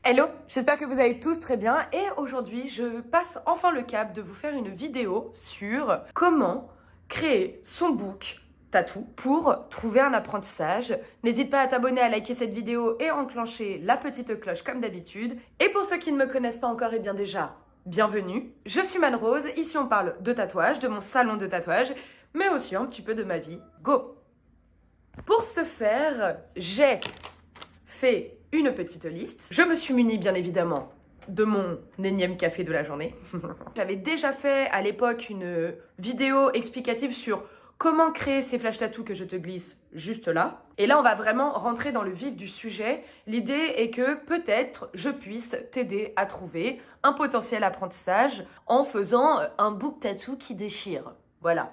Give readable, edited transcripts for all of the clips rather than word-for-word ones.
Hello, j'espère que vous allez tous très bien et aujourd'hui je passe enfin le cap de vous faire une vidéo sur comment créer son book tattoo pour trouver un apprentissage. N'hésite pas à t'abonner, à liker cette vidéo et enclencher la petite cloche comme d'habitude. Et pour ceux qui ne me connaissent pas encore, et bien déjà, bienvenue. Je suis Manrose, ici on parle de tatouage, de mon salon de tatouage, mais aussi un petit peu de ma vie. Go! Pour ce faire, j'ai fait une petite liste. Je me suis munie bien évidemment de mon énième café de la journée. J'avais déjà fait à l'époque une vidéo explicative sur comment créer ces flash tattoos que je te glisse juste là. Et là, on va vraiment rentrer dans le vif du sujet. L'idée est que peut-être je puisse t'aider à trouver un potentiel apprentissage en faisant un book tattoo qui déchire. Voilà.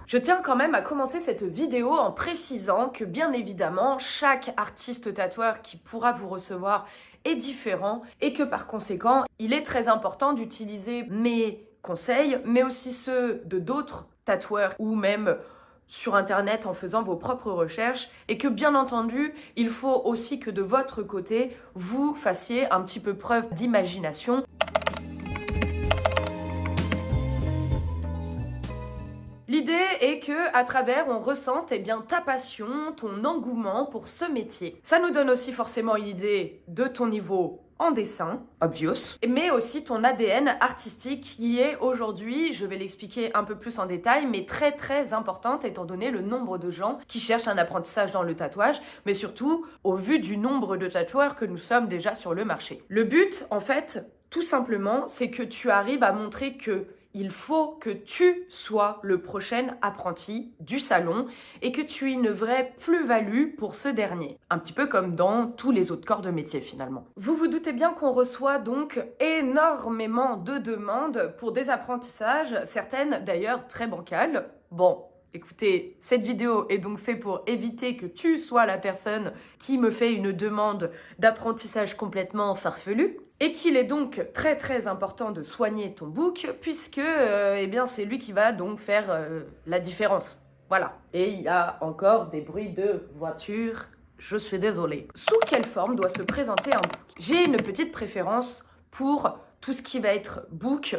Je tiens quand même à commencer cette vidéo en précisant que bien évidemment, chaque artiste tatoueur qui pourra vous recevoir est différent et que par conséquent, il est très important d'utiliser mes conseils, mais aussi ceux de d'autres tatoueurs ou même sur internet en faisant vos propres recherches et que bien entendu, il faut aussi que de votre côté, vous fassiez un petit peu preuve d'imagination. L'idée est que à travers on ressente ta passion, ton engouement pour ce métier. Ça nous donne aussi forcément une idée de ton niveau en dessin, obvious, mais aussi ton ADN artistique qui est aujourd'hui, je vais l'expliquer un peu plus en détail, mais très très importante étant donné le nombre de gens qui cherchent un apprentissage dans le tatouage, mais surtout au vu du nombre de tatoueurs que nous sommes déjà sur le marché. Le but, en fait, tout simplement, c'est que tu arrives à montrer que il faut que tu sois le prochain apprenti du salon et que tu aies une vraie plus-value pour ce dernier. Un petit peu comme dans tous les autres corps de métier finalement. Vous vous doutez bien qu'on reçoit donc énormément de demandes pour des apprentissages, certaines d'ailleurs très bancales. Bon, écoutez, cette vidéo est donc faite pour éviter que tu sois la personne qui me fait une demande d'apprentissage complètement farfelue. Et qu'il est donc très très important de soigner ton book puisque c'est lui qui va donc faire la différence. Voilà. Et il y a encore des bruits de voiture. Je suis désolée. Sous quelle forme doit se présenter un book? J'ai une petite préférence pour tout ce qui va être book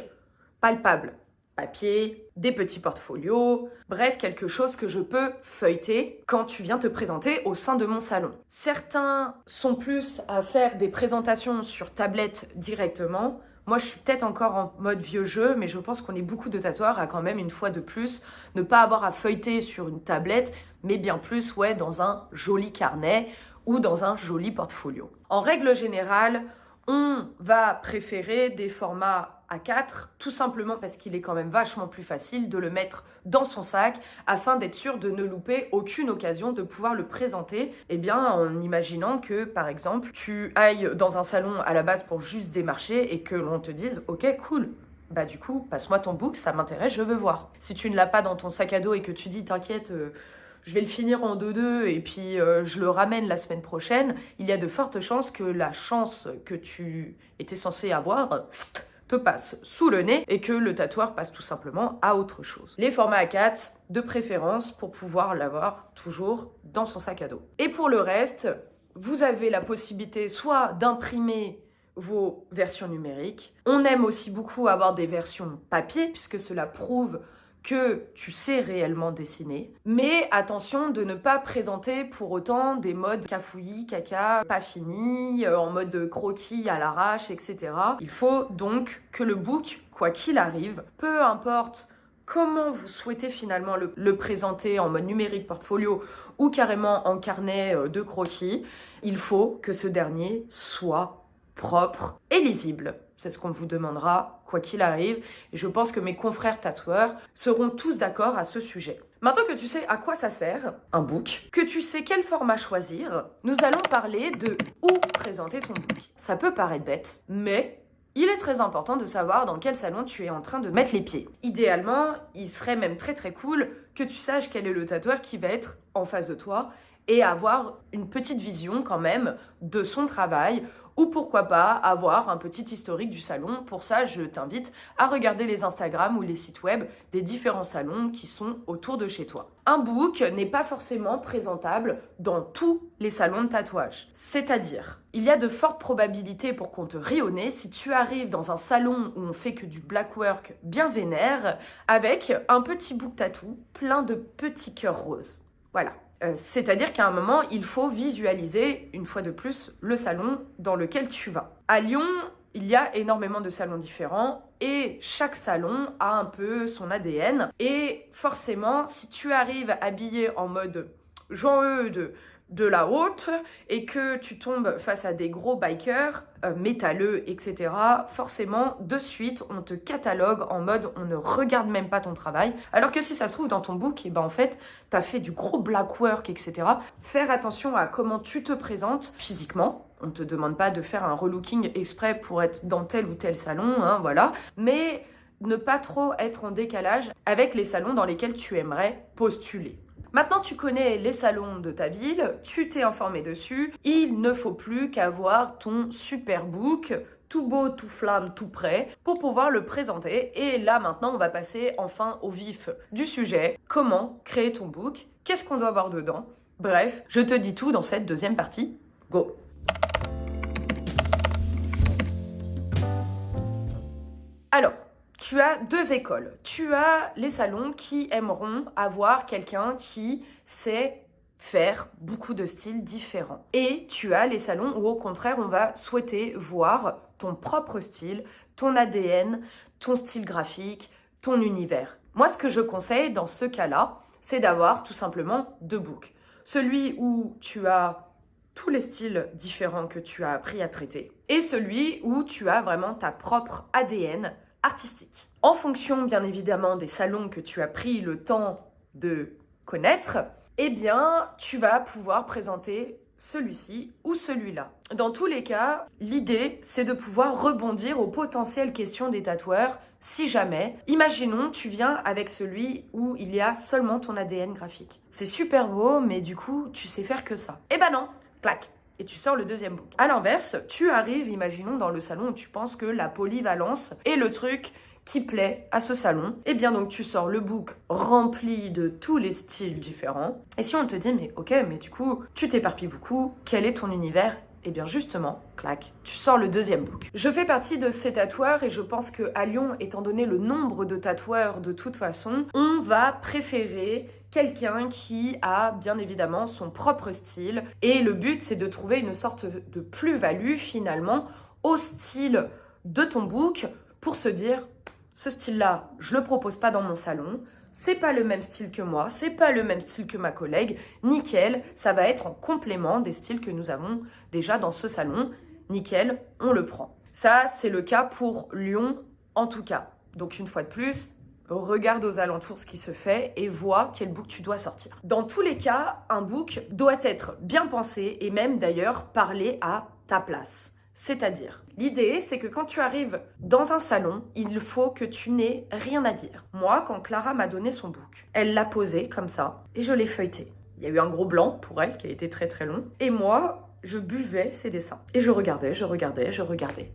palpable. Papier, des petits portfolios, bref, quelque chose que je peux feuilleter quand tu viens te présenter au sein de mon salon. Certains sont plus à faire des présentations sur tablette directement. Moi, je suis peut-être encore en mode vieux jeu, mais je pense qu'on est beaucoup de tatoueurs à quand même, une fois de plus, ne pas avoir à feuilleter sur une tablette, mais bien plus, dans un joli carnet ou dans un joli portfolio. En règle générale, on va préférer des formats A4, tout simplement parce qu'il est quand même vachement plus facile de le mettre dans son sac afin d'être sûr de ne louper aucune occasion de pouvoir le présenter, en imaginant que, par exemple, tu ailles dans un salon à la base pour juste démarcher et que l'on te dise « Ok, cool ». Bah du coup, passe-moi ton book, ça m'intéresse, je veux voir. Si tu ne l'as pas dans ton sac à dos et que tu dis « T'inquiète, je vais le finir en 2-2 et puis je le ramène la semaine prochaine », il y a de fortes chances que la chance que tu étais censé avoir te passe sous le nez et que le tatoueur passe tout simplement à autre chose. Les formats A4, de préférence, pour pouvoir l'avoir toujours dans son sac à dos. Et pour le reste, vous avez la possibilité soit d'imprimer vos versions numériques. On aime aussi beaucoup avoir des versions papier puisque cela prouve que tu sais réellement dessiner. Mais attention de ne pas présenter pour autant des modes cafouillis, caca, pas fini, en mode croquis à l'arrache, etc. Il faut donc que le book, quoi qu'il arrive, peu importe comment vous souhaitez finalement le présenter en mode numérique portfolio ou carrément en carnet de croquis, il faut que ce dernier soit propre et lisible. C'est ce qu'on vous demandera, quoi qu'il arrive. Et je pense que mes confrères tatoueurs seront tous d'accord à ce sujet. Maintenant que tu sais à quoi ça sert, un book, que tu sais quel format choisir, nous allons parler de où présenter ton book. Ça peut paraître bête, mais il est très important de savoir dans quel salon tu es en train de mettre les pieds. Idéalement, il serait même très très cool que tu saches quel est le tatoueur qui va être en face de toi et avoir une petite vision quand même de son travail ou pourquoi pas avoir un petit historique du salon. Pour ça, je t'invite à regarder les Instagram ou les sites web des différents salons qui sont autour de chez toi. Un book n'est pas forcément présentable dans tous les salons de tatouage. C'est-à-dire, il y a de fortes probabilités pour qu'on te rie au nez si tu arrives dans un salon où on fait que du black work bien vénère avec un petit book tattoo plein de petits cœurs roses. Voilà. C'est-à-dire qu'à un moment, il faut visualiser, une fois de plus, le salon dans lequel tu vas. À Lyon, il y a énormément de salons différents et chaque salon a un peu son ADN. Et forcément, si tu arrives habillé en mode joyeux de la haute et que tu tombes face à des gros bikers métalleux, etc., forcément, de suite, on te catalogue en mode on ne regarde même pas ton travail. Alors que si ça se trouve dans ton book, et ben en fait, t'as fait du gros black work, etc. Faire attention à comment tu te présentes physiquement. On ne te demande pas de faire un relooking exprès pour être dans tel ou tel salon, hein, voilà. Mais ne pas trop être en décalage avec les salons dans lesquels tu aimerais postuler. Maintenant, tu connais les salons de ta ville, tu t'es informé dessus. Il ne faut plus qu'avoir ton super book, tout beau, tout flamme, tout prêt, pour pouvoir le présenter. Et là, maintenant, on va passer enfin au vif du sujet. Comment créer ton book? Qu'est-ce qu'on doit avoir dedans? Bref, je te dis tout dans cette deuxième partie. Go! Alors, tu as deux écoles. Tu as les salons qui aimeront avoir quelqu'un qui sait faire beaucoup de styles différents. Et tu as les salons où au contraire, on va souhaiter voir ton propre style, ton ADN, ton style graphique, ton univers. Moi, ce que je conseille dans ce cas-là, c'est d'avoir tout simplement deux books. Celui où tu as tous les styles différents que tu as appris à traiter et celui où tu as vraiment ta propre ADN artistique. En fonction, bien évidemment, des salons que tu as pris le temps de connaître, eh bien, tu vas pouvoir présenter celui-ci ou celui-là. Dans tous les cas, l'idée, c'est de pouvoir rebondir aux potentielles questions des tatoueurs si jamais, imaginons, tu viens avec celui où il y a seulement ton ADN graphique. C'est super beau, mais du coup, tu sais faire que ça. Eh ben non, clac. Et tu sors le deuxième book. À l'inverse, tu arrives, imaginons, dans le salon où tu penses que la polyvalence est le truc qui plaît à ce salon. Et bien donc tu sors le book rempli de tous les styles différents. Et si on te dit, mais ok, mais du coup, tu t'éparpilles beaucoup, quel est ton univers? Et bien justement, clac, tu sors le deuxième book. Je fais partie de ces tatoueurs et je pense qu'à Lyon, étant donné le nombre de tatoueurs de toute façon, on va préférer quelqu'un qui a bien évidemment son propre style. Et le but, c'est de trouver une sorte de plus-value finalement au style de ton book pour se dire, ce style-là, je le propose pas dans mon salon. C'est pas le même style que moi, c'est pas le même style que ma collègue, nickel, ça va être en complément des styles que nous avons déjà dans ce salon, nickel, on le prend. Ça, c'est le cas pour Lyon en tout cas. Donc une fois de plus, regarde aux alentours ce qui se fait et vois quel book tu dois sortir. Dans tous les cas, un book doit être bien pensé et même d'ailleurs parler à ta place. C'est-à-dire, l'idée, c'est que quand tu arrives dans un salon, il faut que tu n'aies rien à dire. Moi, quand Clara m'a donné son book, elle l'a posé comme ça et je l'ai feuilleté. Il y a eu un gros blanc pour elle qui a été très très long. Et moi, je buvais ses dessins. Et je regardais.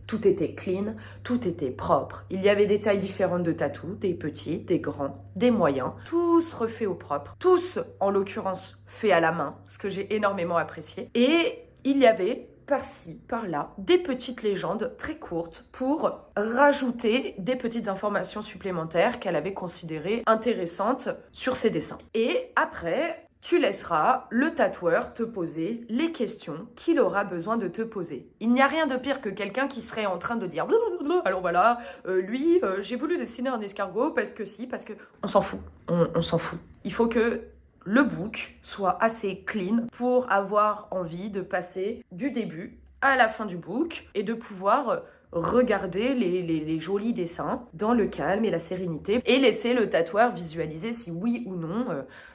Tout était clean, tout était propre. Il y avait des tailles différentes de tatou, des petits, des grands, des moyens. Tous refaits au propre. Tous, en l'occurrence, faits à la main, ce que j'ai énormément apprécié. Et il y avait par-ci, par-là, des petites légendes très courtes pour rajouter des petites informations supplémentaires qu'elle avait considérées intéressantes sur ses dessins. Et après, tu laisseras le tatoueur te poser les questions qu'il aura besoin de te poser. Il n'y a rien de pire que quelqu'un qui serait en train de dire « Alors voilà, lui, j'ai voulu dessiner un escargot parce que si, parce que... » On s'en fout, on s'en fout. Il faut que le book soit assez clean pour avoir envie de passer du début à la fin du book et de pouvoir regarder les jolis dessins dans le calme et la sérénité et laisser le tatoueur visualiser si oui ou non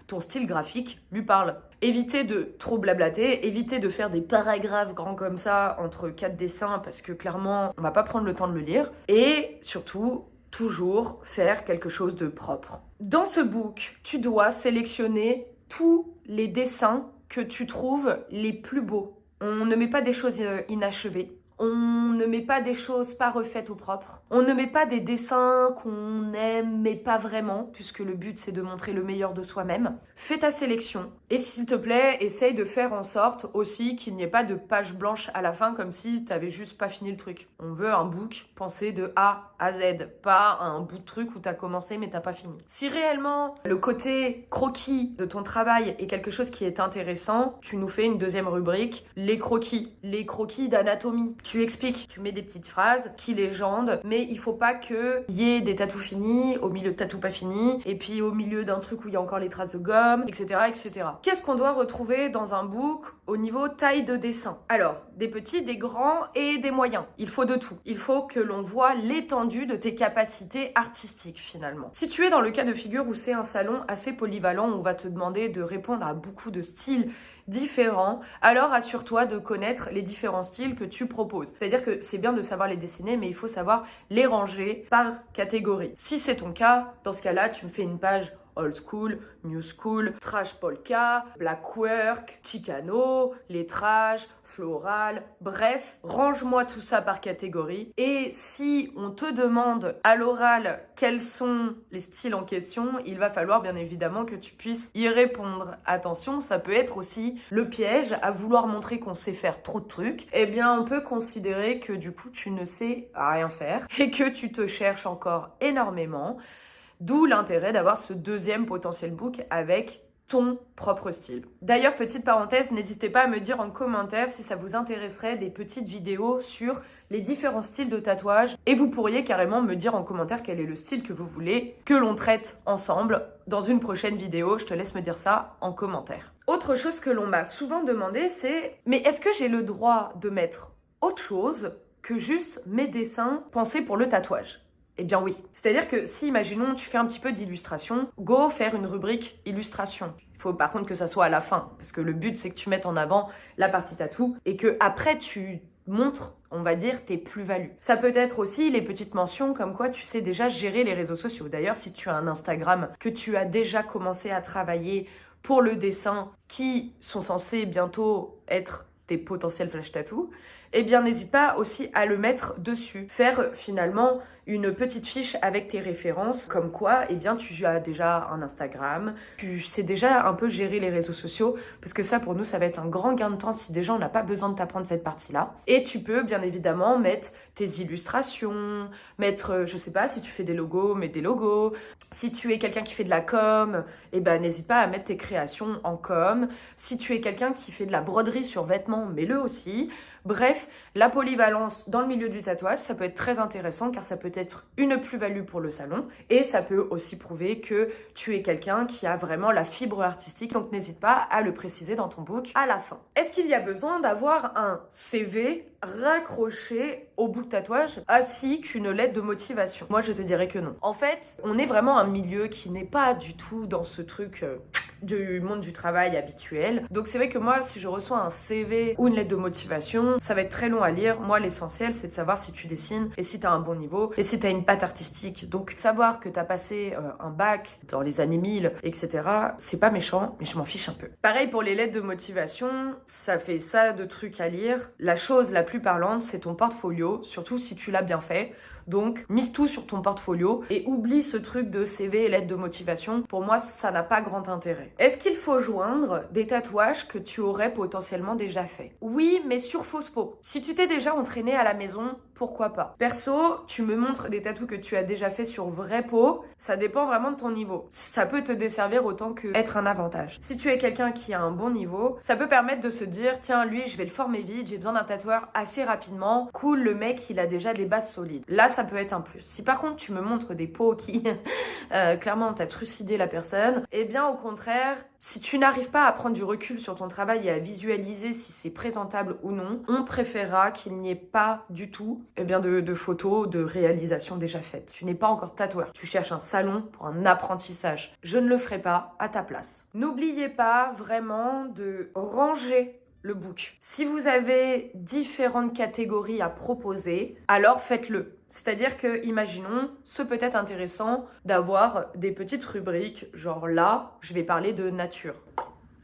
ton style graphique lui parle. Évitez de trop blablater, évitez de faire des paragraphes grands comme ça entre 4 dessins parce que clairement on va pas prendre le temps de le lire et surtout toujours faire quelque chose de propre. Dans ce book, tu dois sélectionner tous les dessins que tu trouves les plus beaux. On ne met pas des choses inachevées. On ne met pas des choses pas refaites au propre. On ne met pas des dessins qu'on aime mais pas vraiment, puisque le but c'est de montrer le meilleur de soi-même. Fais ta sélection et s'il te plaît, essaye de faire en sorte aussi qu'il n'y ait pas de page blanche à la fin comme si t'avais juste pas fini le truc. On veut un book pensé de A à Z, pas un bout de truc où t'as commencé mais t'as pas fini. Si réellement le côté croquis de ton travail est quelque chose qui est intéressant, tu nous fais une deuxième rubrique, les croquis d'anatomie. Tu expliques, tu mets des petites phrases qui légendent, mais il faut pas qu'il y ait des tatous finis, au milieu de tatous pas finis, et puis au milieu d'un truc où il y a encore les traces de gomme, etc. etc. Qu'est-ce qu'on doit retrouver dans un book au niveau taille de dessin? Alors, des petits, des grands et des moyens. Il faut de tout. Il faut que l'on voit l'étendue de tes capacités artistiques finalement. Si tu es dans le cas de figure où c'est un salon assez polyvalent, où on va te demander de répondre à beaucoup de styles différents, alors assure-toi de connaître les différents styles que tu proposes. C'est-à-dire que c'est bien de savoir les dessiner, mais il faut savoir les ranger par catégorie. Si c'est ton cas, dans ce cas-là, tu me fais une page old school, new school, trash polka, black work, chicano, lettrage, floral, bref, range-moi tout ça par catégorie. Et si on te demande à l'oral quels sont les styles en question, il va falloir bien évidemment que tu puisses y répondre. Attention, ça peut être aussi le piège à vouloir montrer qu'on sait faire trop de trucs. Eh bien, on peut considérer que du coup, tu ne sais rien faire et que tu te cherches encore énormément. D'où l'intérêt d'avoir ce deuxième potentiel book avec ton propre style. D'ailleurs, petite parenthèse, n'hésitez pas à me dire en commentaire si ça vous intéresserait des petites vidéos sur les différents styles de tatouage et vous pourriez carrément me dire en commentaire quel est le style que vous voulez que l'on traite ensemble dans une prochaine vidéo. Je te laisse me dire ça en commentaire. Autre chose que l'on m'a souvent demandé, c'est « Mais est-ce que j'ai le droit de mettre autre chose que juste mes dessins pensés pour le tatouage ?» Eh bien oui. C'est-à-dire que si, imaginons, tu fais un petit peu d'illustration, go faire une rubrique illustration. Il faut par contre que ça soit à la fin, parce que le but c'est que tu mettes en avant la partie tatou et que après tu montres, on va dire, tes plus-values. Ça peut être aussi les petites mentions comme quoi tu sais déjà gérer les réseaux sociaux. D'ailleurs, si tu as un Instagram, que tu as déjà commencé à travailler pour le dessin, qui sont censés bientôt être tes potentiels flash tattoos, eh bien n'hésite pas aussi à le mettre dessus. Faire finalement une petite fiche avec tes références, comme quoi eh bien tu as déjà un Instagram, tu sais déjà un peu gérer les réseaux sociaux, parce que ça pour nous ça va être un grand gain de temps si déjà on n'a pas besoin de t'apprendre cette partie-là. Et tu peux bien évidemment mettre tes illustrations, mettre, je sais pas, si tu fais des logos, mets des logos. Si tu es quelqu'un qui fait de la com, eh ben n'hésite pas à mettre tes créations en com. Si tu es quelqu'un qui fait de la broderie sur vêtements, mets-le aussi. Bref, la polyvalence dans le milieu du tatouage, ça peut être très intéressant car ça peut être une plus-value pour le salon et ça peut aussi prouver que tu es quelqu'un qui a vraiment la fibre artistique, donc n'hésite pas à le préciser dans ton book à la fin. Est-ce qu'il y a besoin d'avoir un CV raccroché au bout de tatouage ainsi qu'une lettre de motivation? Moi, je te dirais que non. En fait, on est vraiment un milieu qui n'est pas du tout dans ce truc du monde du travail habituel. Donc c'est vrai que moi, si je reçois un CV ou une lettre de motivation, ça va être très long à lire. Moi, l'essentiel, c'est de savoir si tu dessines et si tu as un bon niveau et si tu as une patte artistique. Donc savoir que tu as passé un bac dans les années 1000, etc., c'est pas méchant, mais je m'en fiche un peu. Pareil pour les lettres de motivation, ça fait ça de trucs à lire. La chose la plus parlante, c'est ton portfolio, surtout si tu l'as bien fait. Donc, mise tout sur ton portfolio et oublie ce truc de CV et lettre de motivation. Pour moi, ça n'a pas grand intérêt. Est-ce qu'il faut joindre des tatouages que tu aurais potentiellement déjà fait? Oui, mais sur fausse peau. Si tu t'es déjà entraîné à la maison, pourquoi pas? Perso, tu me montres des tatous que tu as déjà fait sur vraie peau, ça dépend vraiment de ton niveau. Ça peut te desservir autant que être un avantage. Si tu es quelqu'un qui a un bon niveau, ça peut permettre de se dire, tiens, lui, je vais le former vite, j'ai besoin d'un tatoueur assez rapidement. Cool, le mec, il a déjà des bases solides. Là, ça peut être un plus. Si par contre, tu me montres des peaux qui, clairement, t'as trucidé la personne, eh bien, au contraire, si tu n'arrives pas à prendre du recul sur ton travail et à visualiser si c'est présentable ou non, on préférera qu'il n'y ait pas du tout de photos de réalisation déjà faites. Tu n'es pas encore tatoueur. Tu cherches un salon pour un apprentissage. Je ne le ferai pas à ta place. N'oubliez pas vraiment de ranger le book. Si vous avez différentes catégories à proposer, alors faites-le. C'est-à-dire que, imaginons, ce peut être intéressant d'avoir des petites rubriques, genre là, je vais parler de nature.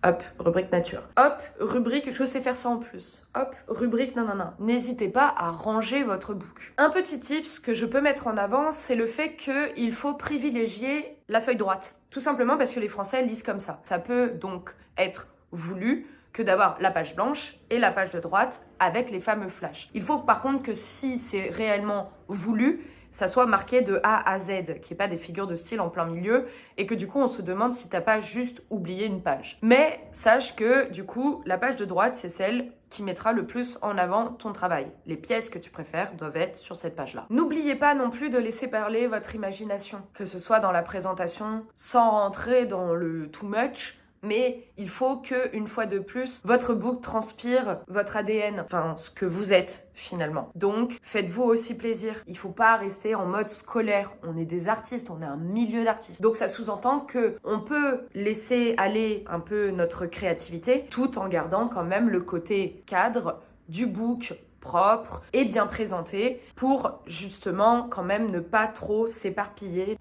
Hop, rubrique nature. Hop, rubrique je sais faire ça en plus. Hop, rubrique non. N'hésitez pas à ranger votre book. Un petit tips que je peux mettre en avant, c'est le fait qu'il faut privilégier la feuille droite. Tout simplement parce que les Français lisent comme ça. Ça peut donc être voulu que d'avoir la page blanche et la page de droite avec les fameux flashs. Il faut par contre que si c'est réellement voulu, ça soit marqué de A à Z, qu'il n'y ait pas des figures de style en plein milieu et que du coup on se demande si t'as pas juste oublié une page. Mais sache que du coup la page de droite c'est celle qui mettra le plus en avant ton travail. Les pièces que tu préfères doivent être sur cette page-là. N'oubliez pas non plus de laisser parler votre imagination, que ce soit dans la présentation, sans rentrer dans le too much, mais il faut que, une fois de plus, votre book transpire votre ADN, enfin ce que vous êtes finalement. Donc, faites-vous aussi plaisir. Il faut pas rester en mode scolaire. On est des artistes, on est un milieu d'artistes. Donc ça sous-entend que on peut laisser aller un peu notre créativité, tout en gardant quand même le côté cadre du book propre et bien présenté pour justement quand même ne pas trop s'éparpiller.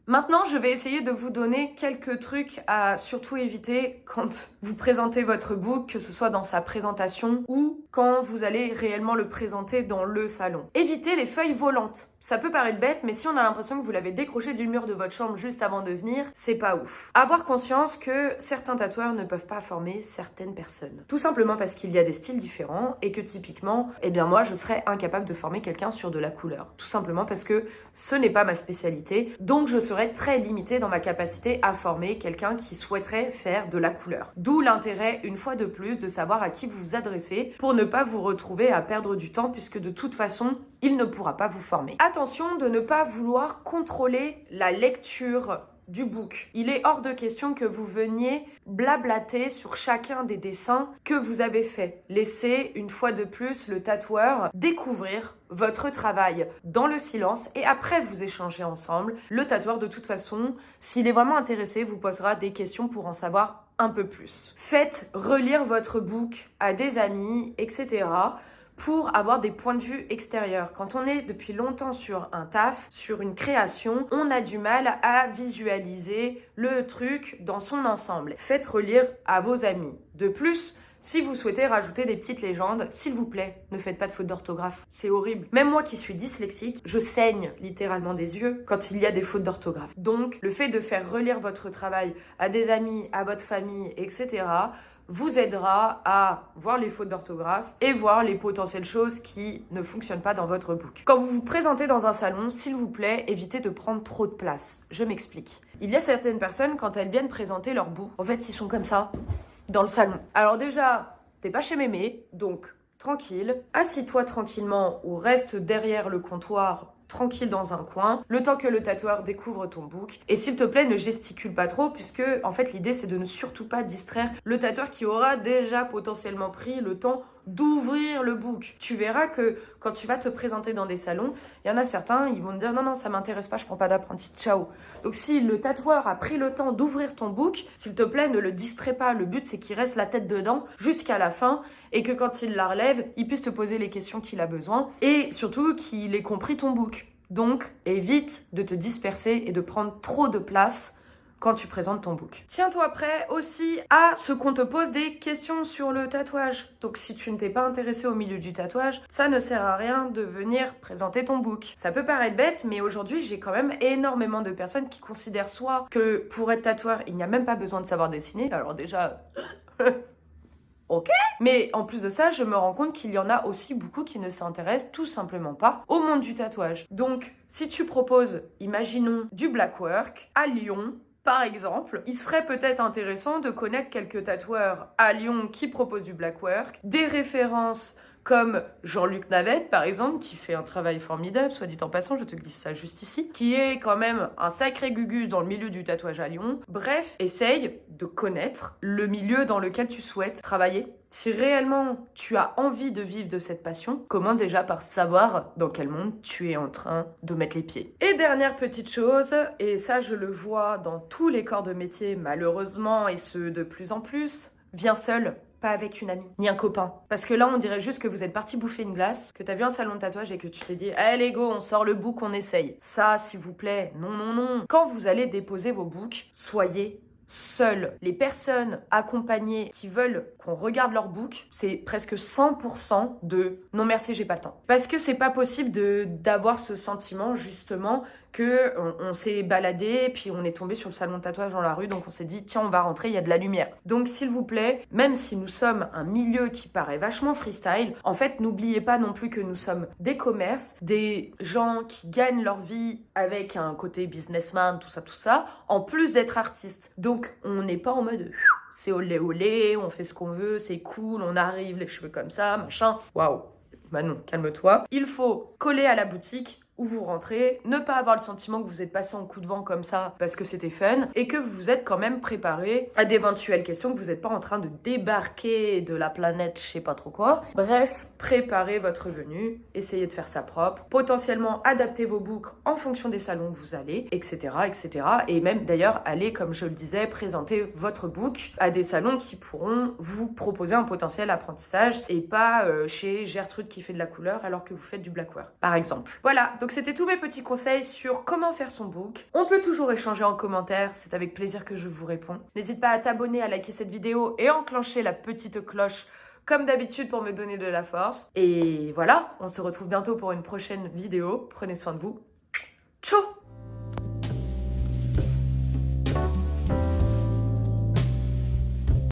Maintenant, je vais essayer de vous donner quelques trucs à surtout éviter quand vous présentez votre book, que ce soit dans sa présentation ou quand vous allez réellement le présenter dans le salon. Évitez les feuilles volantes. Ça peut paraître bête, mais si on a l'impression que vous l'avez décroché du mur de votre chambre juste avant de venir, c'est pas ouf. Avoir conscience que certains tatoueurs ne peuvent pas former certaines personnes. Tout simplement parce qu'il y a des styles différents et que typiquement, moi, je serais incapable de former quelqu'un sur de la couleur. Tout simplement parce que ce n'est pas ma spécialité, donc je serais très limitée dans ma capacité à former quelqu'un qui souhaiterait faire de la couleur. D'où l'intérêt, une fois de plus, de savoir à qui vous vous adressez pour ne pas vous retrouver à perdre du temps puisque de toute façon, il ne pourra pas vous former. Attention de ne pas vouloir contrôler la lecture du book. Il est hors de question que vous veniez blablater sur chacun des dessins que vous avez fait. Laissez une fois de plus le tatoueur découvrir votre travail dans le silence et après vous échangez ensemble. Le tatoueur de toute façon, s'il est vraiment intéressé, vous posera des questions pour en savoir un peu plus. Faites relire votre book à des amis, etc. pour avoir des points de vue extérieurs. Quand on est depuis longtemps sur un taf, sur une création, on a du mal à visualiser le truc dans son ensemble. Faites relire à vos amis. De plus, si vous souhaitez rajouter des petites légendes, s'il vous plaît, ne faites pas de faute d'orthographe. C'est horrible. Même moi qui suis dyslexique, je saigne littéralement des yeux quand il y a des fautes d'orthographe. Donc, le fait de faire relire votre travail à des amis, à votre famille, etc., vous aidera à voir les fautes d'orthographe et voir les potentielles choses qui ne fonctionnent pas dans votre book. Quand vous vous présentez dans un salon, s'il vous plaît, évitez de prendre trop de place. Je m'explique. Il y a certaines personnes, quand elles viennent présenter leur book, en fait, ils sont comme ça, dans le salon. Alors déjà, t'es pas chez mémé, donc tranquille. Assis-toi tranquillement ou reste derrière le comptoir tranquille dans un coin, le temps que le tatoueur découvre ton book. Et s'il te plaît, ne gesticule pas trop, puisque en fait l'idée c'est de ne surtout pas distraire le tatoueur qui aura déjà potentiellement pris le temps d'ouvrir le book. Tu verras que quand tu vas te présenter dans des salons, il y en a certains, ils vont te dire non, ça m'intéresse pas, je prends pas d'apprenti, ciao. Donc si le tatoueur a pris le temps d'ouvrir ton book, s'il te plaît, ne le distrais pas. Le but c'est qu'il reste la tête dedans jusqu'à la fin et que quand il la relève, il puisse te poser les questions qu'il a besoin et surtout qu'il ait compris ton book. Donc, évite de te disperser et de prendre trop de place quand tu présentes ton book. Tiens-toi prêt aussi à ce qu'on te pose des questions sur le tatouage. Donc si tu ne t'es pas intéressé au milieu du tatouage, ça ne sert à rien de venir présenter ton book. Ça peut paraître bête, mais aujourd'hui j'ai quand même énormément de personnes qui considèrent soit que pour être tatoueur, il n'y a même pas besoin de savoir dessiner. Alors déjà... Ok. Mais en plus de ça, je me rends compte qu'il y en a aussi beaucoup qui ne s'intéressent tout simplement pas au monde du tatouage. Donc, si tu proposes, imaginons, du black work à Lyon, par exemple, il serait peut-être intéressant de connaître quelques tatoueurs à Lyon qui proposent du black work, des références comme Jean-Luc Navette, par exemple, qui fait un travail formidable, soit dit en passant, je te glisse ça juste ici, qui est quand même un sacré gugus dans le milieu du tatouage à Lyon. Bref, essaye de connaître le milieu dans lequel tu souhaites travailler. Si réellement tu as envie de vivre de cette passion, commence déjà par savoir dans quel monde tu es en train de mettre les pieds. Et dernière petite chose, et ça je le vois dans tous les corps de métier malheureusement, et ce de plus en plus, viens seul. pas avec une amie, ni un copain. Parce que là, on dirait juste que vous êtes parti bouffer une glace, que t'as vu un salon de tatouage et que tu t'es dit « Allez go, on sort le book, on essaye ». Ça, s'il vous plaît, non, non, non. Quand vous allez déposer vos books, soyez seuls. Les personnes accompagnées qui veulent qu'on regarde leur book, c'est presque 100% de « Non merci, j'ai pas le temps ». Parce que c'est pas possible d'avoir ce sentiment, justement, que on s'est baladé, puis on est tombé sur le salon de tatouage dans la rue, donc on s'est dit tiens on va rentrer, il y a de la lumière. Donc s'il vous plaît, même si nous sommes un milieu qui paraît vachement freestyle, en fait n'oubliez pas non plus que nous sommes des commerces, des gens qui gagnent leur vie avec un côté businessman, tout ça, en plus d'être artistes. Donc on n'est pas en mode c'est olé olé, on fait ce qu'on veut, c'est cool, on arrive les cheveux comme ça, machin. Waouh. Bah non, calme-toi. Il faut coller à la boutique où vous rentrez, ne pas avoir le sentiment que vous êtes passé en coup de vent comme ça parce que c'était fun et que vous êtes quand même préparé à d'éventuelles questions, que vous n'êtes pas en train de débarquer de la planète je sais pas trop quoi. Bref, préparez votre venue, essayez de faire ça propre, potentiellement adaptez vos books en fonction des salons où vous allez, etc. etc. Et même d'ailleurs, allez, comme je le disais, présenter votre book à des salons qui pourront vous proposer un potentiel apprentissage et pas chez Gertrude qui fait de la couleur alors que vous faites du blackwear, par exemple. Voilà, donc c'était tous mes petits conseils sur comment faire son book. On peut toujours échanger en commentaire, c'est avec plaisir que je vous réponds. N'hésite pas à t'abonner, à liker cette vidéo et enclencher la petite cloche comme d'habitude pour me donner de la force. Et voilà, on se retrouve bientôt pour une prochaine vidéo. Prenez soin de vous. Ciao!